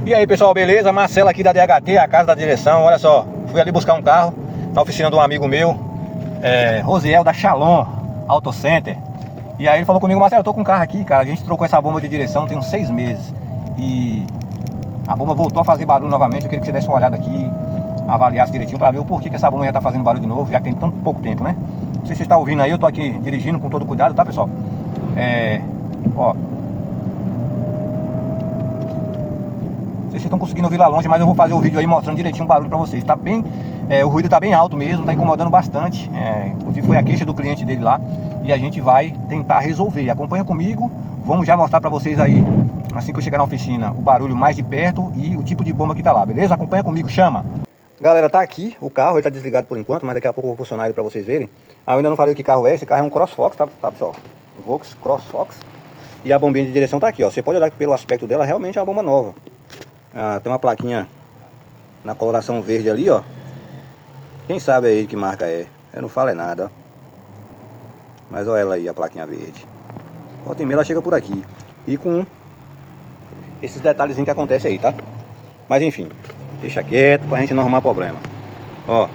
E aí pessoal, beleza? Marcelo aqui da DHT, a casa da direção. Olha só, fui ali buscar um carro na oficina de um amigo meu, Rosiel da Shalom Auto Center. E aí ele falou comigo: Marcelo, eu tô com um carro aqui, cara. A gente trocou essa bomba de direção tem uns 6 meses e a bomba voltou a fazer barulho novamente. Eu queria que você desse uma olhada aqui, avaliasse direitinho pra ver o porquê que essa bomba já tá fazendo barulho de novo, já que tem tão pouco tempo, né? Não sei se você está ouvindo aí, eu tô aqui dirigindo com todo cuidado, tá pessoal? Ó, vocês estão conseguindo ouvir lá longe, mas eu vou fazer o vídeo aí mostrando direitinho o barulho pra vocês. Tá bem, o ruído tá bem alto mesmo, tá incomodando bastante. Inclusive foi a queixa do cliente dele lá e a gente vai tentar resolver. Acompanha comigo, vamos já mostrar pra vocês aí, assim que eu chegar na oficina, o barulho mais de perto e o tipo de bomba que tá lá, beleza? Acompanha comigo, chama! Galera, tá aqui o carro, ele tá desligado por enquanto, mas daqui a pouco eu vou funcionar ele pra vocês verem. Eu ainda não falei que carro é, esse carro é um CrossFox, tá pessoal? Volks CrossFox. E a bombinha de direção tá aqui, ó. Você pode olhar que pelo aspecto dela, realmente é uma bomba nova. Tem uma plaquinha na coloração verde ali, ó. Quem sabe aí que marca é? Eu não falo é nada, ó. Mas olha ela aí, a plaquinha verde. Volta e meia ela chega por aqui. E com esses detalhes que acontecem aí, tá? Mas enfim, deixa quieto pra gente não arrumar problema. Ó,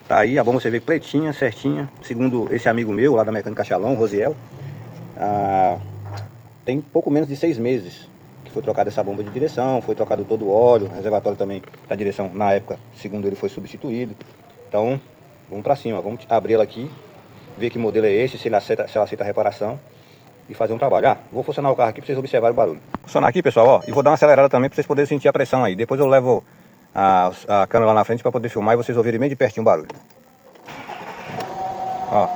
tá aí a bomba, você vê pretinha, certinha. Segundo esse amigo meu lá da Mecânica Shalom, Rosiel, tem pouco menos de 6 meses que foi trocada essa bomba de direção, foi trocado todo o óleo, o reservatório também da direção, na época, segundo ele, foi substituído. Então, vamos pra cima, vamos abrir ela aqui, ver que modelo é esse, se ela aceita a reparação e fazer um trabalho. Vou funcionar o carro aqui pra vocês observarem o barulho. Vou funcionar aqui, pessoal, ó, e vou dar uma acelerada também pra vocês poderem sentir a pressão aí. Depois eu levo a câmera lá na frente pra poder filmar e vocês ouvirem bem de pertinho o barulho. Ó.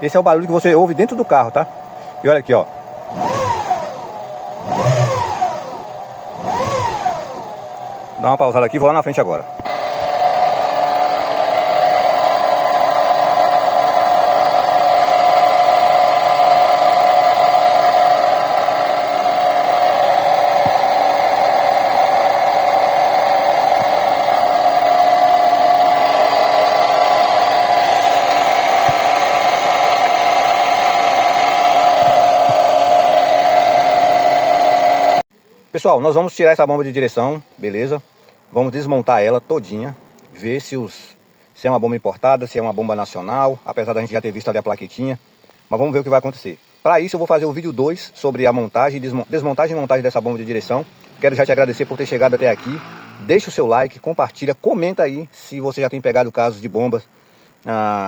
Esse é o barulho que você ouve dentro do carro, tá? E olha aqui, ó. Dá uma pausada aqui, vou lá na frente agora. Pessoal, nós vamos tirar essa bomba de direção, beleza? Vamos desmontar ela todinha, ver se é uma bomba importada, se é uma bomba nacional, apesar da gente já ter visto ali a plaquetinha. Mas vamos ver o que vai acontecer. Para isso eu vou fazer o vídeo 2 sobre a montagem, desmontagem e montagem dessa bomba de direção. Quero já te agradecer por ter chegado até aqui. Deixa o seu like, compartilha, comenta aí se você já tem pegado casos de bombas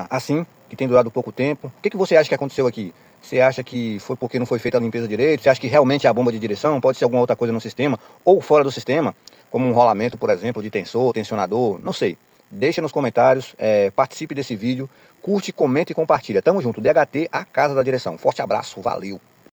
assim, que tem durado pouco tempo. O que você acha que aconteceu aqui? Você acha que foi porque não foi feita a limpeza direito? Você acha que realmente é a bomba de direção? Pode ser alguma outra coisa no sistema ou fora do sistema, como um rolamento, por exemplo, de tensor, tensionador, não sei. Deixa nos comentários, participe desse vídeo, curte, comenta e compartilha. Tamo junto, DHT, a casa da direção. Forte abraço, valeu!